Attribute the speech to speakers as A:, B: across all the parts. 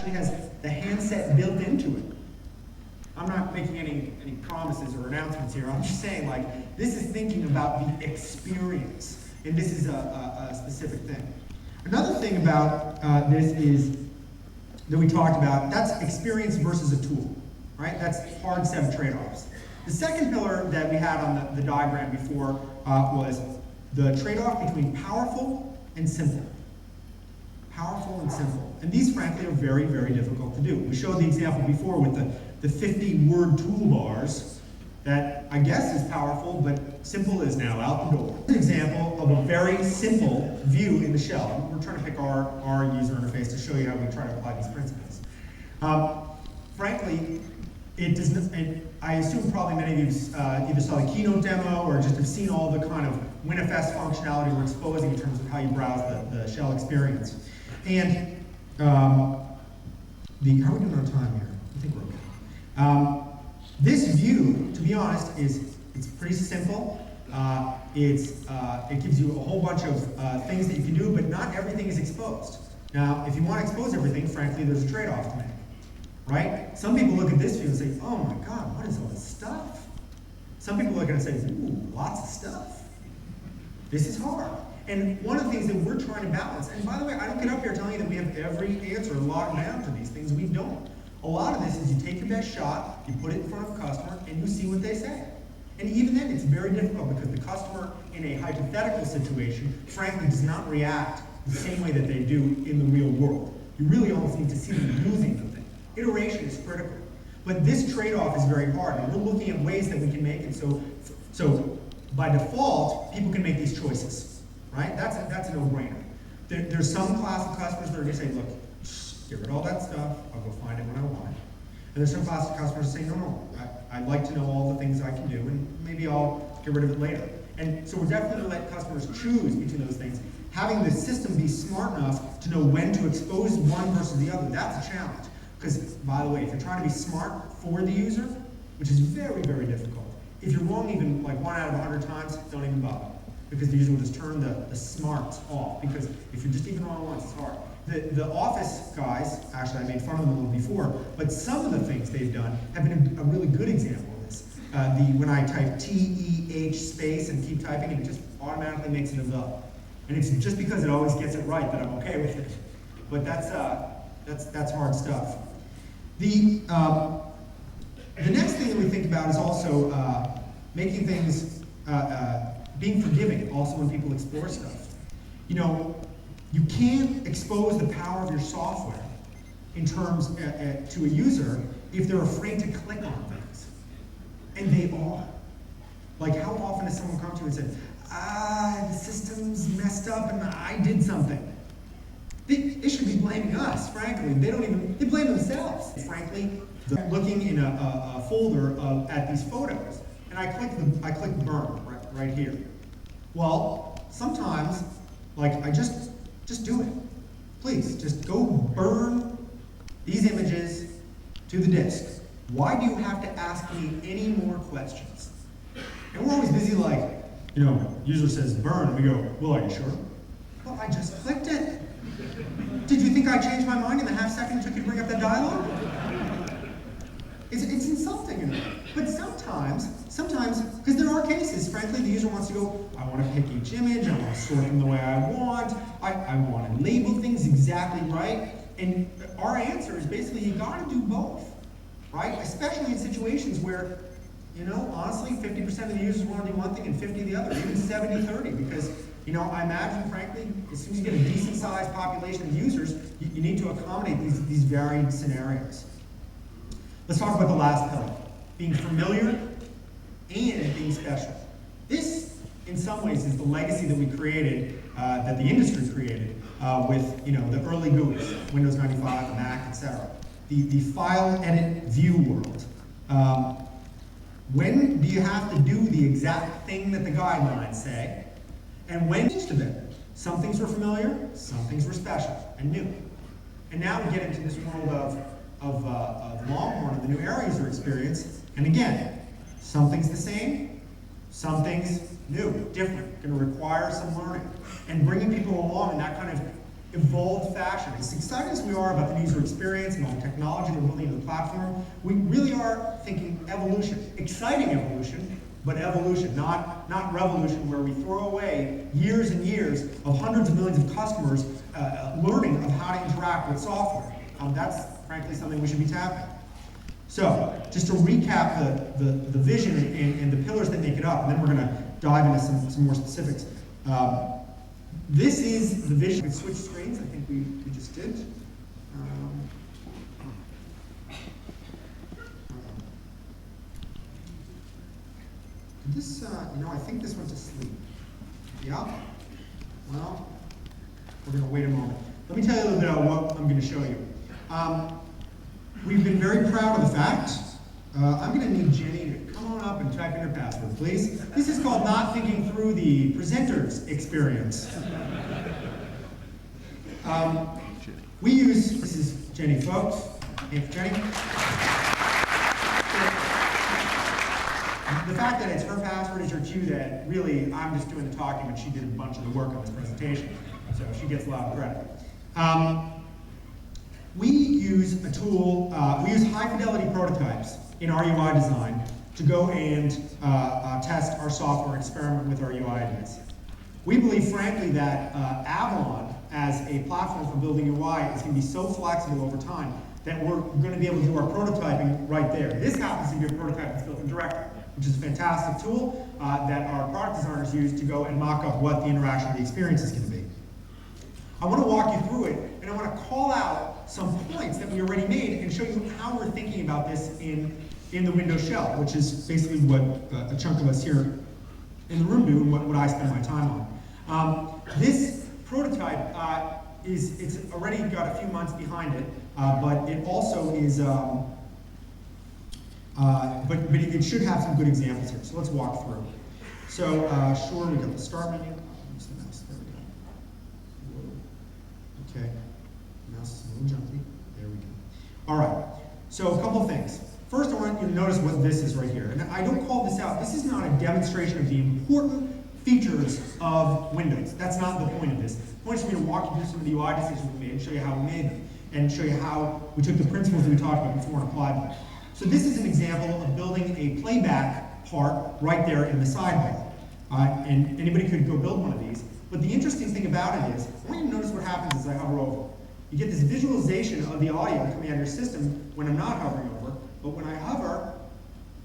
A: actually has the handset built into it. I'm not making any promises or announcements here. I'm just saying, like, this is thinking about the experience, and this is a specific thing. Another thing about this is that we talked about, that's experience versus a tool, right? That's hard set of trade-offs. The second pillar that we had on the diagram before was the trade-off between powerful and simple. Powerful and simple. And these, frankly, are very, very difficult to do. We showed the example before with the 50-word toolbars that I guess is powerful, but simple is now out the door. An example of a very simple view in the shell. We're trying to pick our user interface to show you how we try to apply these principles. Frankly, it does not, I assume probably many of you either saw the keynote demo or just have seen all the kind of WinFS functionality we're exposing in terms of how you browse the shell experience. And how are we doing on time here? I think we're okay. This view, to be honest, it's pretty simple. It gives you a whole bunch of things that you can do, but not everything is exposed. Now, if you want to expose everything, frankly, there's a trade-off to make, right? Some people look at this view and say, oh my God, what is all this stuff? Some people look at it and say, ooh, lots of stuff. This is hard. And one of the things that we're trying to balance, and by the way, I don't get up here telling you that we have every answer locked down to these things. We don't. A lot of this is you take your best shot, you put it in front of a customer, and you see what they say. And even then, it's very difficult because the customer in a hypothetical situation, frankly, does not react the same way that they do in the real world. You really almost need to see them using the thing. Iteration is critical. But this trade-off is very hard, and we're looking at ways that we can make it so by default, people can make these choices, right? That's a no-brainer. There's some class of customers that are going to say, look, get rid of all that stuff, I'll go find it when I want it. And there's some class of customers that say, no, I'd like to know all the things I can do, and maybe I'll get rid of it later. And so we're definitely going to let customers choose between those things. Having the system be smart enough to know when to expose one versus the other, that's a challenge. Because, by the way, if you're trying to be smart for the user, which is very, very difficult, if you're wrong even like 1 out of 100 times, don't even bother. Because the user will just turn the smarts off. Because if you're just even wrong once, it's hard. The Office guys, actually I made fun of them a little before, but some of the things they've done have been a really good example of this. When I type TEH space and keep typing, it just automatically makes it a the. And it's just because it always gets it right that I'm okay with it. But that's hard stuff. The next thing that we think about is also making things, being forgiving also when people explore stuff. You know, you can't expose the power of your software in terms to a user if they're afraid to click on things. And they are. Like, how often does someone come to you and say, the system's messed up and I did something? They should be blaming us, frankly. They blame themselves. Frankly, they're looking in a folder at these photos, and I click burn right here. Well, sometimes, like, I just do it. Please, just go burn these images to the disk. Why do you have to ask me any more questions? And we're always busy like, user says burn, and we go, well, are you sure? Well, I just clicked it. Did you think I changed my mind in the half second it took you to bring up that dialogue? It's insulting. But sometimes, because there are cases, frankly, the user wants to go, I want to pick each image, I want to sort them the way I want, I want to label things exactly right. And our answer is basically you got to do both, right? Especially in situations where, honestly, 50% of the users want to do one thing and 50% the other, even 70-30, because I imagine, frankly, as soon as you get a decent-sized population of users, you need to accommodate these varied scenarios. Let's talk about the last pillar, being familiar and being special. This, in some ways, is the legacy that we created, that the industry created with the early GUIs, Windows 95, the Mac, etc. The file, edit, view world. When do you have to do the exact thing that the guidelines say? And when each of them? Some things were familiar, some things were special and new. And now we get into this world of Longhorn and the new area user experience. And again, some things the same, some things new, different, going to require some learning. And bringing people along in that kind of evolved fashion. As excited as we are about the user experience and all the technology we're building into the platform, we really are thinking evolution. Exciting evolution, but evolution, not revolution, where we throw away years and years of hundreds of millions of customers learning of how to interact with software. That's frankly something we should be tapping. So, just to recap the vision and the pillars that make it up, and then we're going to dive into some more specifics. This is the vision. We switch screens, I think we just did. This, I think this went to sleep. Yeah? Well, we're going to wait a moment. Let me tell you a little bit about what I'm going to show you. We've been very proud of the fact. I'm going to need Jenny to come on up and type in her password, please. This is called not thinking through the presenter's experience. We use, this is Jenny, folks. Hey, Jenny. The fact that it's her password is her cue that really I'm just doing the talking, but she did a bunch of the work on this presentation. So she gets a lot of credit. We use a tool, we use high fidelity prototypes in our UI design to go and test our software, experiment with our UI ideas. We believe, frankly, that Avalon as a platform for building UI is going to be so flexible over time that we're going to be able to do our prototyping right there. This happens to be a prototype that's built in directly, which is a fantastic tool that our product designers use to go and mock up what the interaction of the experience is going to be. I want to walk you through it, and I want to call out some points that we already made and show you how we're thinking about this in the Windows shell, which is basically what a chunk of us here in the room do and what I spend my time on. This prototype it's already got a few months behind it, but it also is, but it should have some good examples here. So let's walk through. So sure, we got the start menu. Use the mouse. There we go. Whoa. Okay. Mouse is a little jumpy. There we go. All right. So a couple of things. First, I want you to notice what this is right here. And I don't call this out. This is not a demonstration of the important features of Windows. That's not the point of this. The point is for me to walk you through some of the UI decisions we made and show you how we made them, and show you how we took the principles that we talked about before and applied them. So this is an example of building a playback part right there in the sidebar. And anybody could go build one of these. But the interesting thing about it is, I want you to notice what happens as I hover over. You get this visualization of the audio coming out of your system when I'm not hovering over, but when I hover,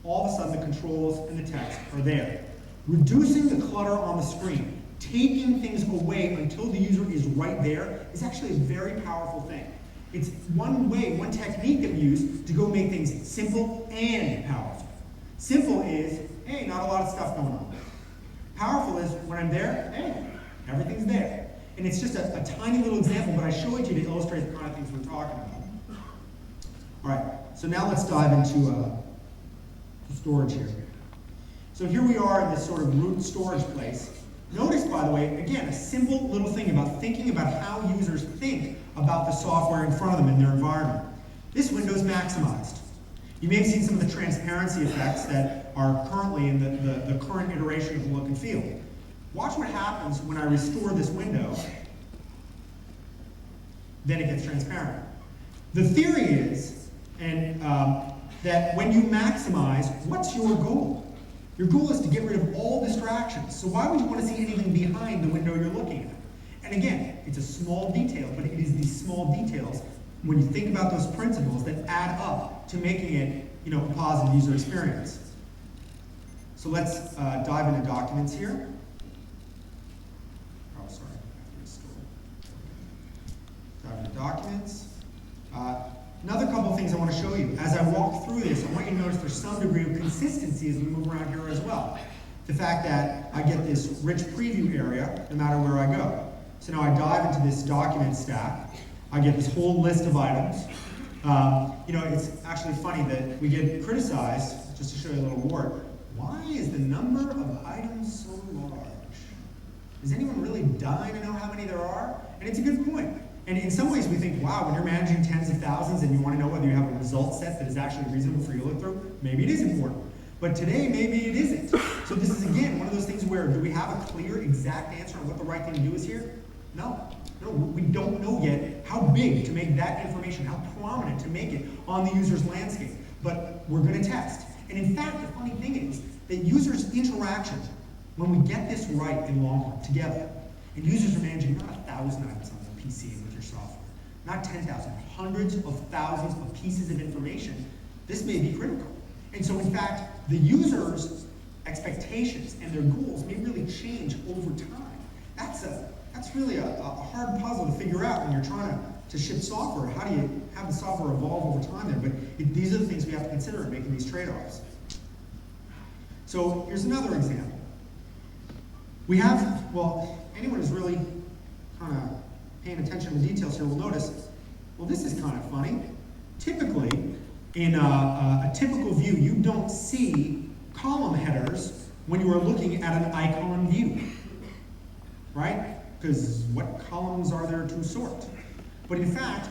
A: all of a sudden the controls and the text are there. Reducing the clutter on the screen, taking things away until the user is right there, is actually a very powerful thing. It's one way, one technique that we use to go make things simple and powerful. Simple is, hey, not a lot of stuff going on. Powerful is, when I'm there, hey, everything's there. And it's just a tiny little example, but I show it to you to illustrate the kind of things we're talking about. All right, so now let's dive into storage here. So here we are in this sort of root storage place. Notice, by the way, again, a simple little thing about thinking about how users think about the software in front of them in their environment. This window is maximized. You may have seen some of the transparency effects that are currently in the current iteration of the look and feel. Watch what happens when I restore this window. Then it gets transparent. The theory is, that when you maximize, what's your goal? Your goal is to get rid of all distractions. So why would you want to see anything behind the window you're looking at? And again, it's a small detail, but it is these small details, when you think about those principles, that add up to making it, a positive user experience. So let's dive into documents here. Oh, sorry, I have to restore. Dive into documents. Another couple of things I want to show you. As I walk through this, I want you to notice there's some degree of consistency as we move around here as well. The fact that I get this rich preview area no matter where I go. So now I dive into this document stack. I get this whole list of items. It's actually funny that we get criticized, just to show you a little wart, why is the number of items so large? Is anyone really dying to know how many there are? And it's a good point. And in some ways we think, wow, when you're managing tens of thousands and you want to know whether you have a result set that is actually reasonable for you to look through, maybe it is important. But today, maybe it isn't. So this is, again, one of those things where, do we have a clear, exact answer on what the right thing to do is here? No. No, we don't know yet how big to make that information, how prominent to make it on the user's landscape. But we're going to test. And in fact, the funny thing is that users' interaction, when we get this right in Longhorn together, and users are managing not 1,000 items on the PC with your software, not 10,000, hundreds of thousands of pieces of information, this may be critical. And so in fact, the users' expectations and their goals may really change over time. That's really a hard puzzle to figure out when you're trying to ship software. How do you have the software evolve over time there? But these are the things we have to consider in making these trade-offs. So here's another example. We have, well, anyone who's really kind of paying attention to the details here will notice, well, this is kind of funny. Typically, in a typical view, you don't see column headers when you are looking at an icon view, right? Because what columns are there to sort? But in fact,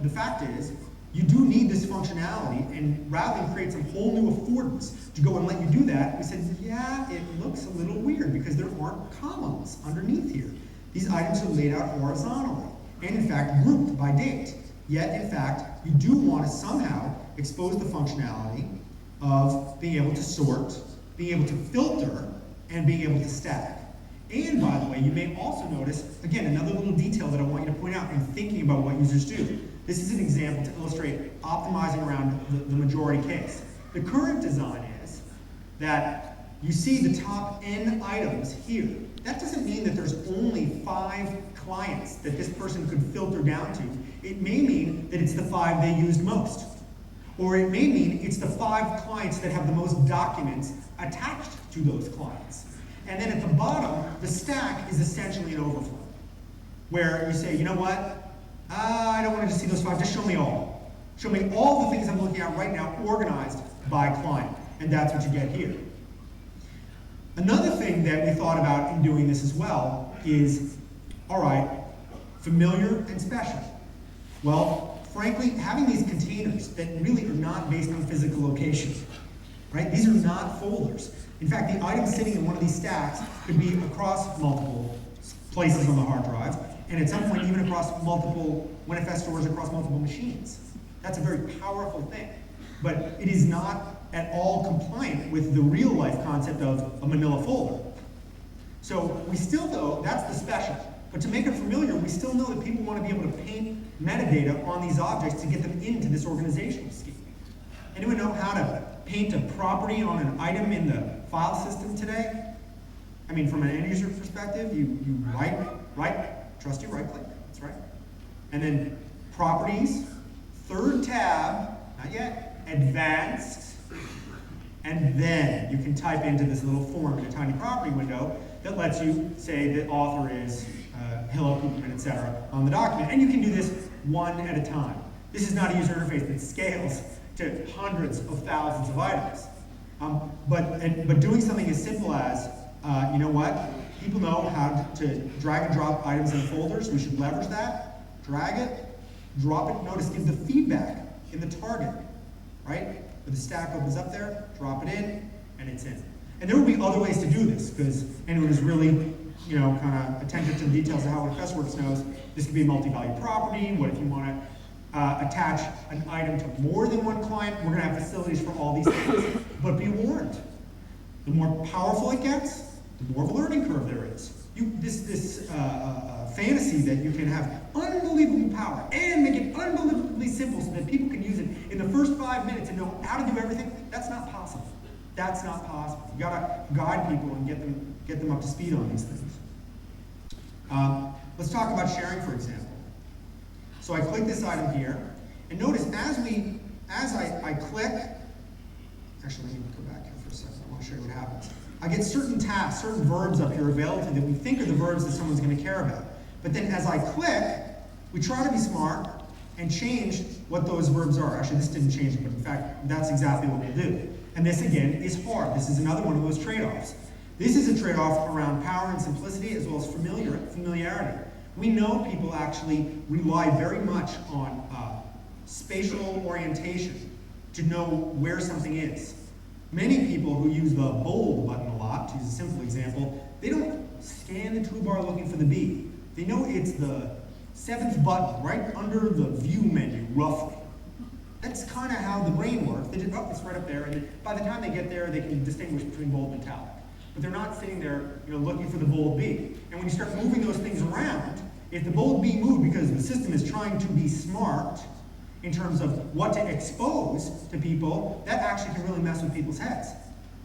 A: the fact is, you do need this functionality, and rather than create some whole new affordance to go and let you do that, we said, yeah, it looks a little weird because there aren't columns underneath here. These items are laid out horizontally, and in fact, grouped by date. Yet, in fact, you do want to somehow expose the functionality of being able to sort, being able to filter, and being able to stack. And by the way, you may also notice, again, another little detail that I want you to point out in thinking about what users do. This is an example to illustrate optimizing around the majority case. The current design is that you see the top N items here. That doesn't mean that there's only 5 clients that this person could filter down to. It may mean that it's the 5 they used most. Or it may mean it's the 5 clients that have the most documents attached to those clients. And then at the bottom, the stack is essentially an overflow, where you say, you know what? I don't want to just see those 5, just show me all. Show me all the things I'm looking at right now organized by client. And that's what you get here. Another thing that we thought about in doing this as well is, all right, familiar and special. Well, frankly, having these containers that really are not based on physical location, right? These are not folders. In fact, the item sitting in one of these stacks could be across multiple places on the hard drive, and at some point even across multiple WinFS stores across multiple machines. That's a very powerful thing. But it is not at all compliant with the real life concept of a manila folder. So we still know that's the special. But to make it familiar, we still know that people want to be able to paint metadata on these objects to get them into this organizational scheme. Anyone know how to paint a property on an item in the file system today? I mean, from an end user perspective, you trusty right click, that's right. And then properties, third tab, not yet, advanced, and then you can type into this little form in a tiny property window that lets you say the author is Hillel Cooperman, etc. on the document. And you can do this one at a time. This is not a user interface that scales to hundreds of thousands of items. But doing something as simple as, you know what? People know how to drag and drop items in folders. We should leverage that. Drag it, drop it. Notice, give the feedback in the target, right? Where the stack opens up there, drop it in, and it's in. And there will be other ways to do this, because anyone who's really, kind of attentive to the details of how WinFS works knows this could be a multi-value property. What if you want to attach an item to more than one client? We're going to have facilities for all these things. But be warned, the more powerful it gets, the more of a learning curve there is. This fantasy that you can have unbelievable power and make it unbelievably simple so that people can use it in the first 5 minutes and know how to do everything, that's not possible. That's not possible. You gotta guide people and get them up to speed on these things. Let's talk about sharing, for example. So I click this item here, and notice as I click, actually let me go back here for a second, I want to show you what happens. I get certain tasks, certain verbs up here available to me that we think are the verbs that someone's going to care about. But then as I click, we try to be smart and change what those verbs are. Actually, this didn't change it, but in fact, that's exactly what we'll do. And this, again, is hard. This is another one of those trade-offs. This is a trade-off around power and simplicity as well as familiarity. We know people actually rely very much on spatial orientation to know where something is. Many people who use the bold button a lot, to use a simple example, they don't scan the toolbar looking for the B. They know it's the 7th button right under the view menu, roughly. That's kind of how the brain works. They just, oh, it's right up there, and by the time they get there, they can distinguish between bold and italic. But they're not sitting there, looking for the bold B. And when you start moving those things around, if the bold B moved because the system is trying to be smart in terms of what to expose to people, that actually can really mess with people's heads.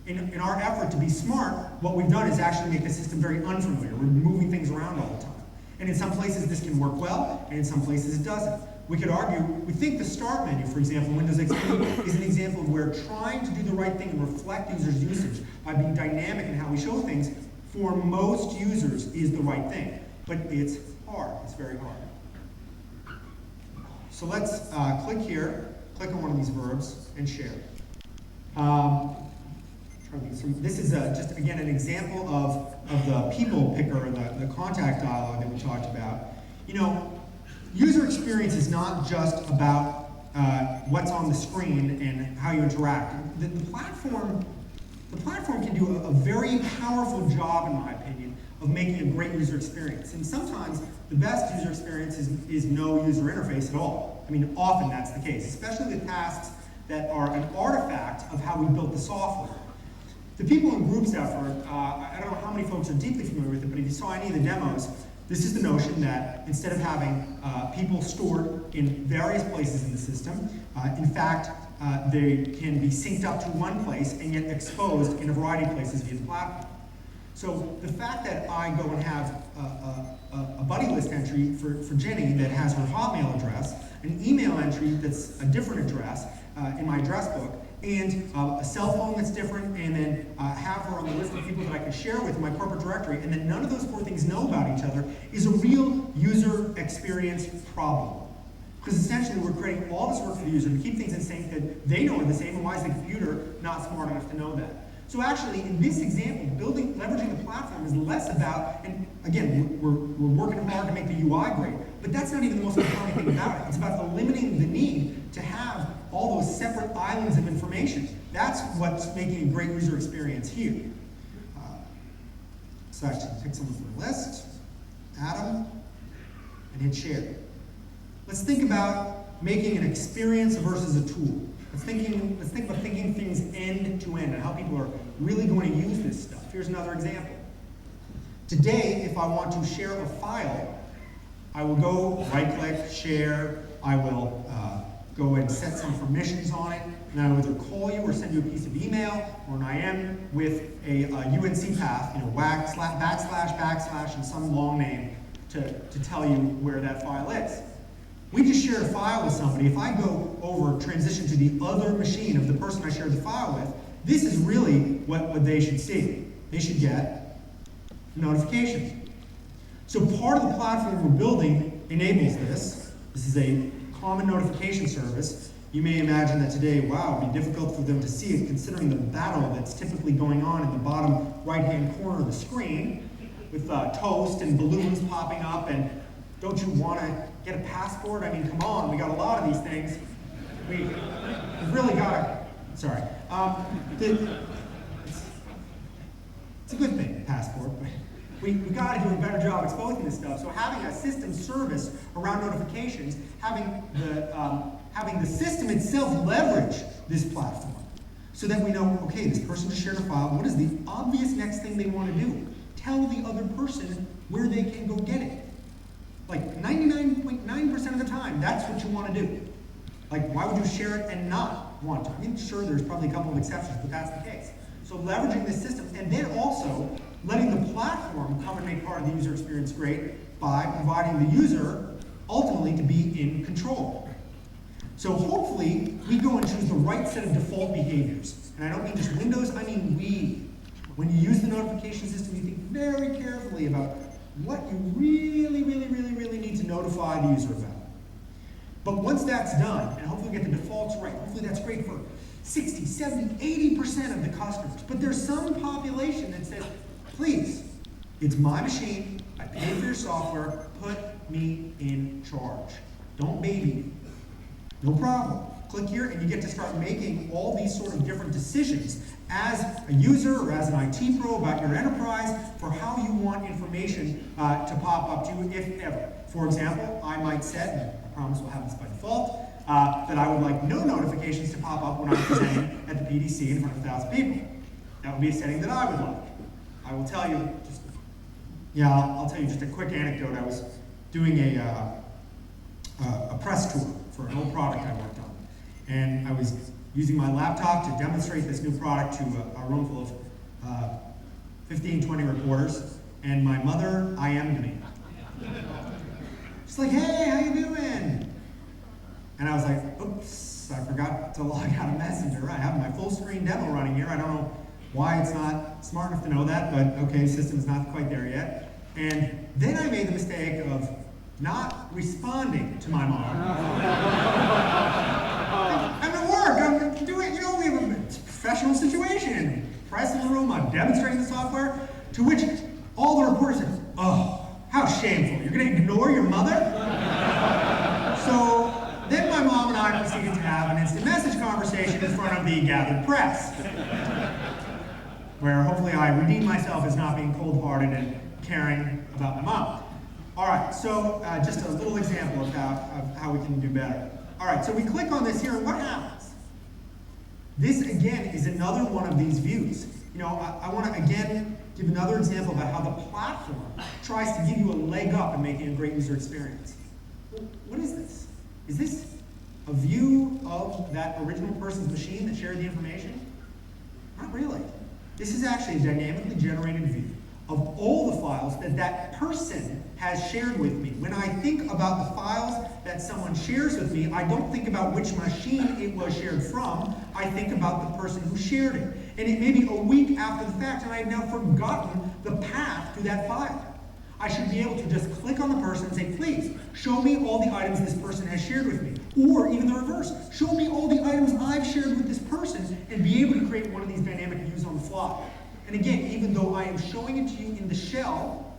A: In our effort to be smart, what we've done is actually make the system very unfamiliar. We're moving things around all the time. And in some places this can work well, and in some places it doesn't. We could argue, we think the start menu, for example, Windows XP, is an example of where trying to do the right thing and reflect users' usage by being dynamic in how we show things, for most users is the right thing. But it's hard, it's very hard. So let's click here, click on one of these verbs, and share. So this is just, again, an example of the people picker, the contact dialogue that we talked about. User experience is not just about what's on the screen and how you interact. The platform can do a very powerful job, in my opinion, of making a great user experience. And sometimes the best user experience is no user interface at all. I mean, often that's the case, especially with tasks that are an artifact of how we built the software. The people in groups effort, I don't know how many folks are deeply familiar with it, but if you saw any of the demos, this is the notion that instead of having people stored in various places in the system, in fact, they can be synced up to one place and yet exposed in a variety of places via the platform. So the fact that I go and have a buddy list entry for Jenny that has her Hotmail address, an email entry that's a different address in my address book, and a cell phone that's different, and then have her on the list of people that I can share with in my corporate directory, and then none of those 4 things know about each other, is a real user experience problem. Because essentially we're creating all this work for the user to keep things in sync that they know are the same, and why is the computer not smart enough to know that? So actually, in this example, leveraging the platform is less about, and again, we're working hard to make the UI great, but that's not even the most compelling thing about it. It's about eliminating the need to have all those separate islands of information. That's what's making a great user experience here. So actually, pick someone from the list, Adam, and hit share. Let's think about making an experience versus a tool. Let's think about thinking things end to end and how people are really going to use this stuff. Here's another example. Today, if I want to share a file, I will go right-click, share. I will go and set some permissions on it, and I will either call you or send you a piece of email or an IM with a UNC path, ///, and some long name to tell you where that file is. We just shared a file with somebody. If I go over, transition to the other machine of the person I shared the file with, this is really what they should see. They should get notifications. So part of the platform we're building enables this. This is a common notification service. You may imagine that today, wow, it'd be difficult for them to see it considering the battle that's typically going on in the bottom right-hand corner of the screen with toast and balloons popping up, and don't you want to get a passport? I mean, come on, we got a lot of these things. We've really got to, sorry. It's a good thing, passport, but we've got to do a better job exposing this stuff. So having a system service around notifications, having the system itself leverage this platform so that we know, okay, this person just shared a file. What is the obvious next thing they want to do? Tell the other person where they can go get it. Like 99.9% of the time, that's what you want to do. Like, why would you share it and not want to? I mean, sure, there's probably a couple of exceptions, but that's the case. So leveraging this system, and then also letting the platform come and make part of the user experience great by providing the user ultimately to be in control. So hopefully, we go and choose the right set of default behaviors. And I don't mean just Windows, I mean we. When you use the notification system, you think very carefully about what you really need to notify the user about. But once that's done, and hopefully we get the defaults right, hopefully that's great for 60, 70, 80% of the customers. But there's some population that says, please, it's my machine, I paid for your software, put me in charge. Don't baby me. No problem. click here, and you get to start making all these sort of different decisions as a user or as an IT pro about your enterprise for how you want information to pop up to you, if ever. For example, I might set, and I promise we'll have this by default, that I would like no notifications to pop up when I'm presenting at the PDC in front of 1,000 people. That would be a setting that I would like. I will tell you, I'll tell you just a quick anecdote. I was doing a press tour for an old product I worked on. And I was using my laptop to demonstrate this new product to a room full of 15, 20 reporters. And my mother IM'd me. She's like, hey, how you doing? And I was like, oops, I forgot to log out of Messenger. I have my full screen demo running here. I don't know why it's not smart enough to know that, but okay, system's not quite there yet. And then I made the mistake of not responding to my mom. I'm at work, I'm doing, we have a professional situation. Press in the room, I'm demonstrating the software, to which all the reporters said, oh, how shameful. You're gonna ignore your mother? So then my mom and I proceeded to have an instant message conversation in front of the gathered press, where hopefully I redeem myself as not being cold-hearted and caring about my mom. All right, so just a little example of how we can do better. All right, so we click on this here, and what happens? This, again, is another one of these views. I want to, again, give another example about how the platform tries to give you a leg up in making a great user experience. What is this? Is this a view of that original person's machine that shared the information? Not really. This is actually a dynamically generated view of all the files that that person has shared with me. When I think about the files that someone shares with me, I don't think about which machine it was shared from. I think about the person who shared it. And it may be a week after the fact, and I have now forgotten the path to that file. I should be able to just click on the person and say, please, show me all the items this person has shared with me. Or even the reverse, show me all the items I've shared with this person, and be able to create one of these dynamic views on the fly. And again, even though I am showing it to you in the shell,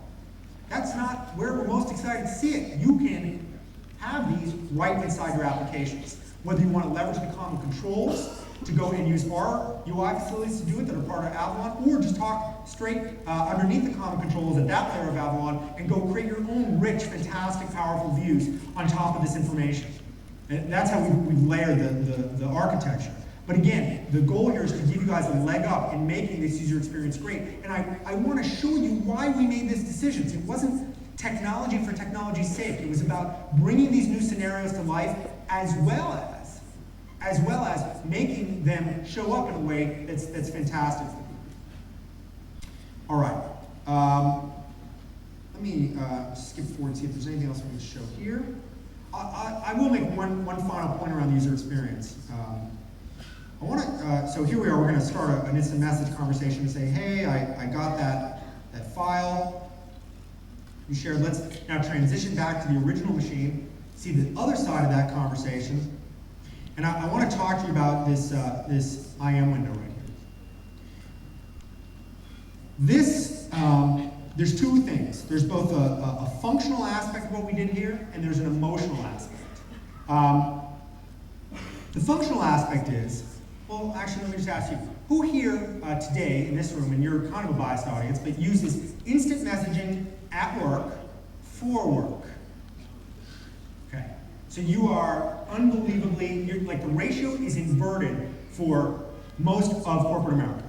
A: that's not where we're most excited to see it. You can have these right inside your applications. Whether you want to leverage the common controls to go and use our UI facilities to do it that are part of Avalon, or just talk straight underneath the common controls at that layer of Avalon and go create your own rich, fantastic, powerful views on top of this information. And that's how we layer the architecture. But again, the goal here is to give you guys a leg up in making this user experience great. And I want to show you why we made these decisions. It wasn't technology for technology's sake. It was about bringing these new scenarios to life as well as making them show up in a way that's fantastic. All right. Let me skip forward and see if there's anything else we can show here. I will make one final point around the user experience. I want to, so here we are, we're going to start an instant message conversation and say, hey, I got that file you shared. Let's now transition back to the original machine, see the other side of that conversation. And I want to talk to you about this IM window right here. This, there's two things. There's both a functional aspect of what we did here, and there's an emotional aspect. The functional aspect is, well, actually, let me just ask you, who here today in this room, and you're kind of a biased audience, but uses instant messaging at work for work? Okay, so you are unbelievably, like the ratio is inverted for most of corporate America.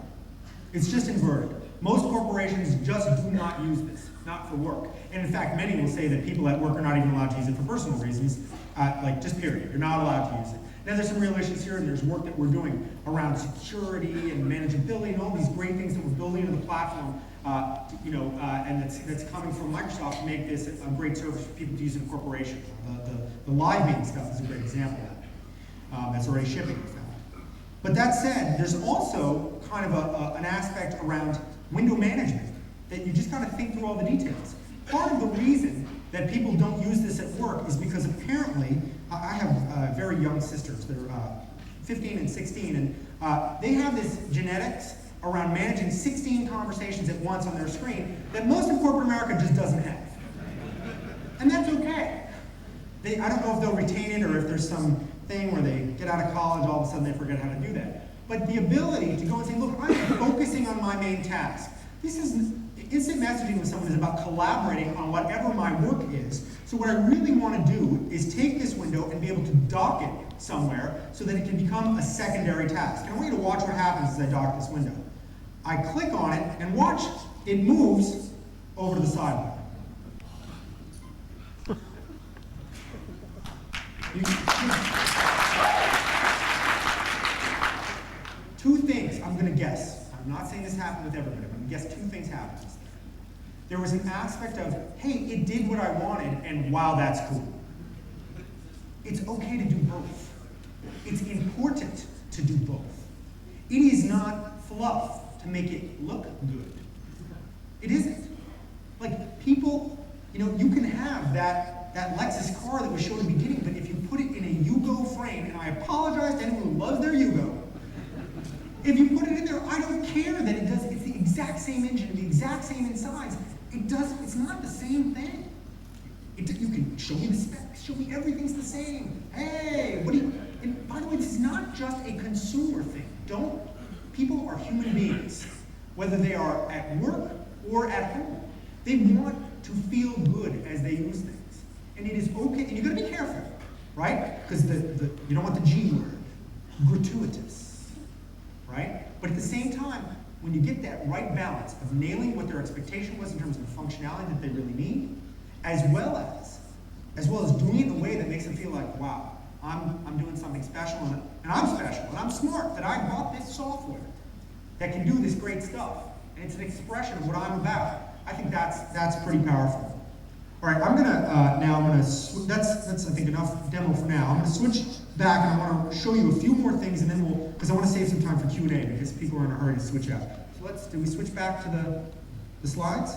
A: It's just inverted. Most corporations just do not use this, not for work. And in fact, many will say that people at work are not even allowed to use it for personal reasons, like just period. You're not allowed to use it. Now there's some real issues here, and there's work that we're doing around security and manageability and all these great things that we're building into the platform, and that's coming from Microsoft to make this a great service for people to use in a corporation. The live meeting stuff is a great example of that. That's already shipping, in fact. But that said, there's also kind of an aspect around window management that you just got to think through all the details. Part of the reason that people don't use this at work is because apparently, I have very young sisters that are 15 and 16, and they have this genetics around managing 16 conversations at once on their screen that most of corporate America just doesn't have. And that's okay. I don't know if they'll retain it or if there's some thing where they get get out of college, all of a sudden they forget how to do that. But the ability to go and say, look, I'm focusing on my main task. This is, instant messaging with someone is about collaborating on whatever my work is. So what I really want to do is take this window and be able to dock it somewhere so that it can become a secondary task. And I want you to watch what happens as I dock this window. I click on it and watch, it moves over to the sidebar. Two things I'm going to guess. I'm not saying this happened with everybody. I'm going to guess two things happened. There was an aspect of, hey, it did what I wanted, and wow, that's cool. It's okay to do both. It's important to do both. It is not fluff to make it look good. It isn't. Like, people, you know, you can have that Lexus car that was shown at the beginning, but if you put it in a Yugo frame, and I apologize to anyone who loves their Yugo, if you put it in there, I don't care that it does, it's the exact same engine, the exact same insides. It's not the same thing. You can show me the specs, show me everything's the same. Hey, what do you, and by the way, this is not just a consumer thing. People are human beings, whether they are at work or at home. They want to feel good as they use things. And it is okay, and you're gonna be careful, right? Because you don't want the G word, gratuitous, right? But at the same time, when you get that right balance of nailing what their expectation was in terms of the functionality that they really need, as well as doing it in a way that makes them feel like, wow, I'm doing something special, and I'm special, and I'm smart, that I bought this software that can do this great stuff, and it's an expression of what I'm about. I think that's pretty powerful. All right, that's I think enough demo for now. I'm gonna switch back and I want to show you a few more things, and then because I want to save some time for Q&A because people are in a hurry to switch out. So do we switch back to the slides?